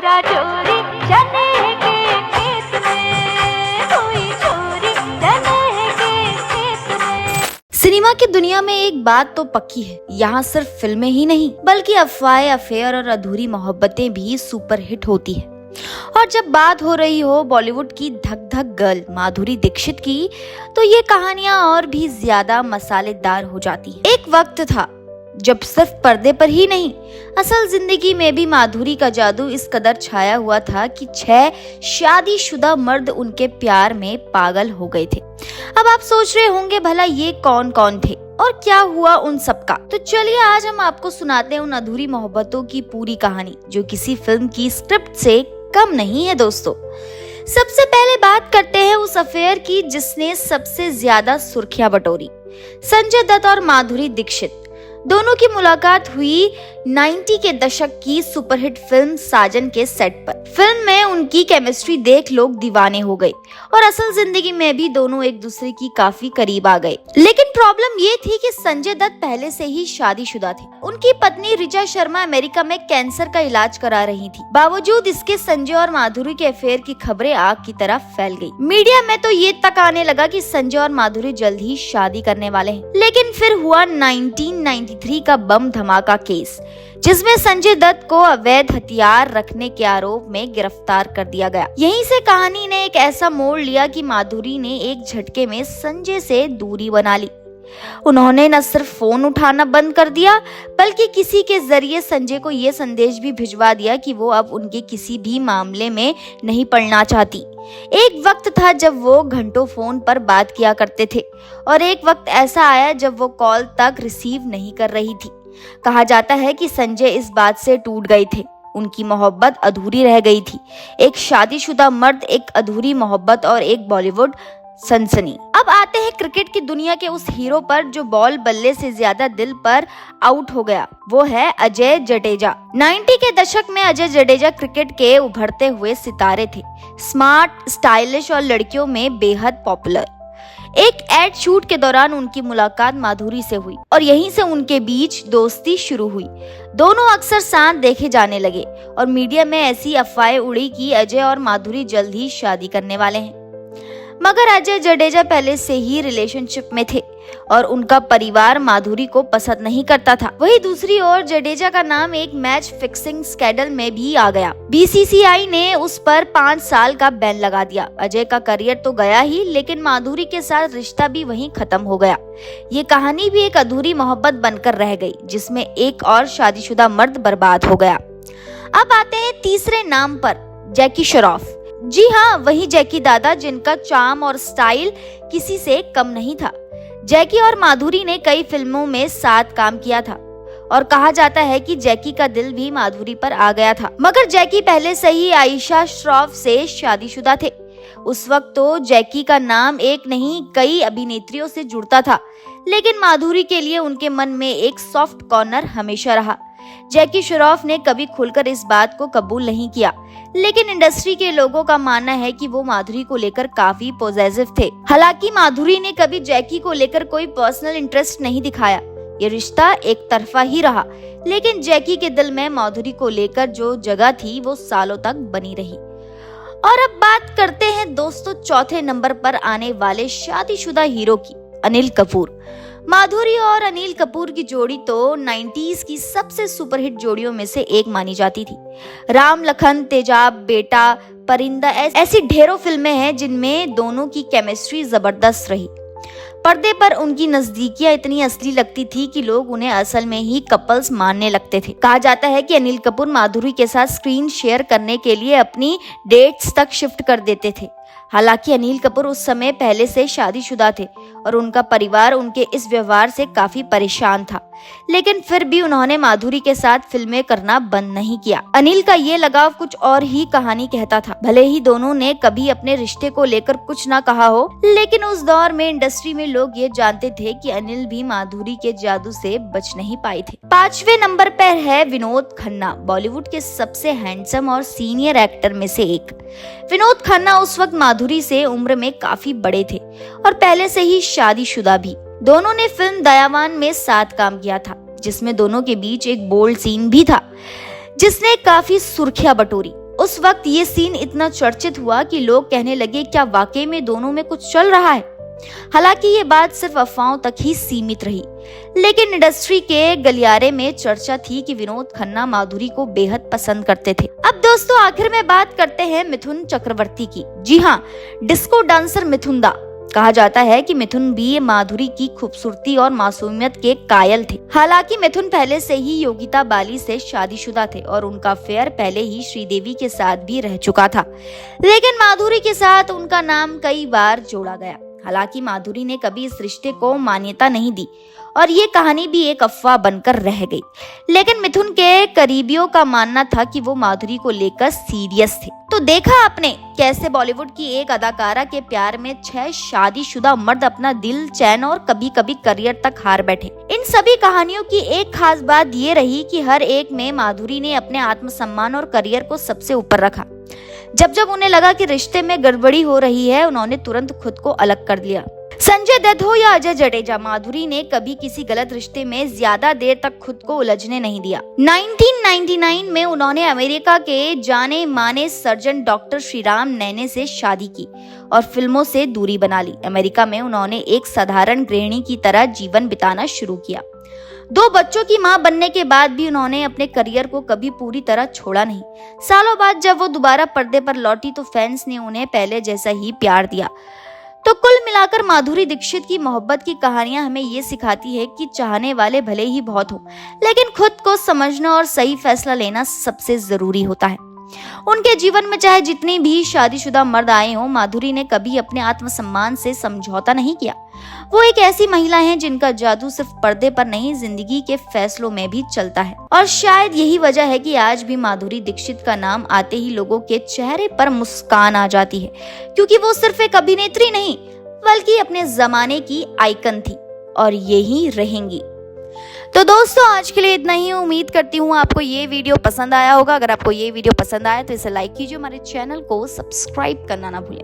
चोरा चोरी चने के खेत में, कोई चोरी चने के खेत में। सिनेमा की दुनिया में एक बात तो पक्की है, यहाँ सिर्फ फिल्में ही नहीं बल्कि अफवाहें, अफेयर और अधूरी मोहब्बतें भी सुपरहिट होती है। और जब बात हो रही हो बॉलीवुड की धक धक गर्ल माधुरी दीक्षित की, तो ये कहानियां और भी ज्यादा मसालेदार हो जाती हैं। एक वक्त था जब सिर्फ पर्दे पर ही नहीं, असल जिंदगी में भी माधुरी का जादू इस कदर छाया हुआ था कि 6 शादीशुदा मर्द उनके प्यार में पागल हो गए थे। अब आप सोच रहे होंगे भला ये कौन कौन थे और क्या हुआ उन सबका। तो चलिए आज हम आपको सुनाते हैं उन अधूरी मोहब्बतों की पूरी कहानी, जो किसी फिल्म की स्क्रिप्ट से कम नहीं है दोस्तों। सबसे पहले बात करते हैं उस अफेयर की जिसने सबसे ज्यादा सुर्खियां बटोरी। संजय दत्त और माधुरी दीक्षित दोनों की मुलाकात हुई 90 के दशक की सुपरहिट फिल्म साजन के सेट पर। फिल्म में उनकी केमिस्ट्री देख लोग दीवाने हो गए और असल जिंदगी में भी दोनों एक दूसरे की काफी करीब आ गए। लेकिन प्रॉब्लम ये थी कि संजय दत्त पहले से ही शादीशुदा थे। उनकी पत्नी ऋचा शर्मा अमेरिका में कैंसर का इलाज करा रही थी। बावजूद इसके संजय और माधुरी के अफेयर की खबरें आग की तरह फैल गई। मीडिया में तो ये तक आने लगा कि संजय और माधुरी जल्द ही शादी करने वाले हैं। लेकिन फिर हुआ 1993 का बम धमाका केस, जिसमें संजय दत्त को अवैध हथियार रखने के आरोप में गिरफ्तार कर दिया गया। यहीं से कहानी ने एक ऐसा मोड़ लिया कि माधुरी ने एक झटके में संजय से दूरी बना ली। उन्होंने न सिर्फ फोन उठाना बंद कर दिया, बल्कि किसी के जरिए संजय को ये संदेश भी भिजवा दिया कि वो अब उनके किसी भी मामले में नहीं पड़ना चाहती। एक वक्त था जब वो घंटों फोन पर बात किया करते थे और एक वक्त ऐसा आया जब वो कॉल तक रिसीव नहीं कर रही थी। कहा जाता है कि संजय इस बात से टूट गए थे, उनकी मोहब्बत अधूरी रह गई थी। एक शादीशुदा मर्द, एक अधूरी मोहब्बत और एक बॉलीवुड सनसनी। अब आते हैं क्रिकेट की दुनिया के उस हीरो पर जो बॉल बल्ले से ज्यादा दिल पर आउट हो गया। वो है अजय जडेजा। 90 के दशक में अजय जडेजा क्रिकेट के उभरते हुए सितारे थे। स्मार्ट, स्टाइलिश और लड़कियों में बेहद पॉपुलर। एक एड शूट के दौरान उनकी मुलाकात माधुरी से हुई और यहीं से उनके बीच दोस्ती शुरू हुई। दोनों अक्सर साथ देखे जाने लगे और मीडिया में ऐसी अफवाहें उड़ी कि अजय और माधुरी जल्द ही शादी करने वाले हैं। मगर अजय जडेजा पहले से ही रिलेशनशिप में थे और उनका परिवार माधुरी को पसंद नहीं करता था। वहीं दूसरी ओर जडेजा का नाम एक मैच फिक्सिंग स्कैंडल में भी आ गया। बीसीसीआई ने उस पर 5 साल का बैन लगा दिया। अजय का करियर तो गया ही, लेकिन माधुरी के साथ रिश्ता भी वहीं खत्म हो गया। ये कहानी भी एक अधूरी मोहब्बत बनकर रह गई, जिसमें एक और शादीशुदा मर्द बर्बाद हो गया। अब आते हैं तीसरे नाम पर, जैकी श्रॉफ। जी हाँ, वही जैकी दादा जिनका चार्म और स्टाइल किसी से कम नहीं था। जैकी और माधुरी ने कई फिल्मों में साथ काम किया था और कहा जाता है कि जैकी का दिल भी माधुरी पर आ गया था। मगर जैकी पहले से ही आयशा श्रॉफ से शादीशुदा थे। उस वक्त तो जैकी का नाम एक नहीं कई अभिनेत्रियों से जुड़ता था, लेकिन माधुरी के लिए उनके मन में एक सॉफ्ट कॉर्नर हमेशा रहा। जैकी श्रॉफ ने कभी खुलकर इस बात को कबूल नहीं किया, लेकिन इंडस्ट्री के लोगों का मानना है कि वो माधुरी को लेकर काफी पॉजिटिव थे। हालांकि माधुरी ने कभी जैकी को लेकर कोई पर्सनल इंटरेस्ट नहीं दिखाया। ये रिश्ता एक तरफा ही रहा, लेकिन जैकी के दिल में माधुरी को लेकर जो जगह थी वो सालों तक बनी रही। और अब बात करते हैं दोस्तों चौथे नंबर पर आने वाले शादीशुदा हीरो की, अनिल कपूर। माधुरी और अनिल कपूर की जोड़ी तो 90s की सबसे सुपरहिट जोड़ियों में से एक मानी जाती थी। राम लखन, तेजाब, बेटा, परिंदा ऐसी ढेरों फिल्में हैं जिनमें दोनों की केमिस्ट्री जबरदस्त रही। पर्दे पर उनकी नजदीकियां इतनी असली लगती थी कि लोग उन्हें असल में ही कपल्स मानने लगते थे। कहा जाता है कि अनिल कपूर माधुरी के साथ स्क्रीन शेयर करने के लिए अपनी डेट्स तक शिफ्ट कर देते थे। हालांकि अनिल कपूर उस समय पहले से शादीशुदा थे और उनका परिवार उनके इस व्यवहार से काफी परेशान था, लेकिन फिर भी उन्होंने माधुरी के साथ फिल्में करना बंद नहीं किया। अनिल का ये लगाव कुछ और ही कहानी कहता था। भले ही दोनों ने कभी अपने रिश्ते को लेकर कुछ ना कहा हो, लेकिन उस दौर में इंडस्ट्री में लोग ये जानते थे कि अनिल भी माधुरी के जादू से बच नहीं पाए थे। 5वें नंबर पर है विनोद खन्ना, बॉलीवुड के सबसे हैंडसम और सीनियर एक्टर में से एक। विनोद खन्ना उस वक्त माधुरी से उम्र में काफी बड़े थे और पहले से ही शादीशुदा भी। दोनों ने फिल्म दयावान में साथ काम किया था, जिसमें दोनों के बीच एक बोल्ड सीन भी था जिसने काफी सुर्खियां बटोरी। उस वक्त ये सीन इतना चर्चित हुआ कि लोग कहने लगे क्या वाकई में दोनों में कुछ चल रहा है। हालांकि ये बात सिर्फ अफवाहों तक ही सीमित रही, लेकिन इंडस्ट्री के गलियारे में चर्चा थी कि विनोद खन्ना माधुरी को बेहद पसंद करते थे। अब दोस्तों आखिर में बात करते हैं मिथुन चक्रवर्ती की। जी हाँ, डिस्को डांसर मिथुन दा। कहा जाता है कि मिथुन भी माधुरी की खूबसूरती और मासूमियत के कायल थे। हालांकि मिथुन पहले से ही योगिता बाली से शादीशुदा थे और उनका अफेयर पहले ही श्रीदेवी के साथ भी रह चुका था, लेकिन माधुरी के साथ उनका नाम कई बार जोड़ा गया। हालांकि माधुरी ने कभी इस रिश्ते को मान्यता नहीं दी और ये कहानी भी एक अफवाह बनकर रह गई। लेकिन मिथुन के करीबियों का मानना था कि वो माधुरी को लेकर सीरियस थे। तो देखा आपने कैसे बॉलीवुड की एक अदाकारा के प्यार में 6 शादीशुदा मर्द अपना दिल, चैन और कभी कभी करियर तक हार बैठे। इन सभी कहानियों की एक खास बात ये रही कि हर एक में माधुरी ने अपने आत्मसम्मान और करियर को सबसे ऊपर रखा। जब जब उन्हें लगा कि रिश्ते में गड़बड़ी हो रही है, उन्होंने तुरंत खुद को अलग कर लिया। संजय दत्त हो या अजय जडेजा, माधुरी ने कभी किसी गलत रिश्ते में ज्यादा देर तक खुद को उलझने नहीं दिया। 1999 में उन्होंने अमेरिका के जाने माने सर्जन डॉक्टर श्रीराम नैने से शादी की और फिल्मों से दूरी बना ली। अमेरिका में उन्होंने एक साधारण गृहिणी की तरह जीवन बिताना शुरू किया। 2 बच्चों की मां बनने के बाद भी उन्होंने अपने करियर को कभी पूरी तरह छोड़ा नहीं। सालों बाद जब वो दोबारा पर्दे पर लौटी तो फैंस ने उन्हें पहले जैसा ही प्यार दिया। तो कुल मिलाकर माधुरी दीक्षित की मोहब्बत की कहानियां हमें ये सिखाती है कि चाहने वाले भले ही बहुत हो, लेकिन खुद को समझना और सही फैसला लेना सबसे जरूरी होता है। उनके जीवन में चाहे जितने भी शादीशुदा मर्द आए हों, माधुरी ने कभी अपने आत्मसम्मान से समझौता नहीं किया। वो एक ऐसी महिला हैं जिनका जादू सिर्फ पर्दे पर नहीं, जिंदगी के फैसलों में भी चलता है। और शायद यही वजह है कि आज भी माधुरी दीक्षित का नाम आते ही लोगों के चेहरे पर मुस्कान आ जाती है, क्योंकि वो सिर्फ एक अभिनेत्री नहीं बल्कि अपने जमाने की आइकन थी और यही रहेंगी। तो दोस्तों आज के लिए इतना ही। उम्मीद करती हूँ आपको ये वीडियो पसंद आया होगा। अगर आपको ये वीडियो पसंद आया तो इसे लाइक कीजिए, हमारे चैनल को सब्सक्राइब करना ना भूलें।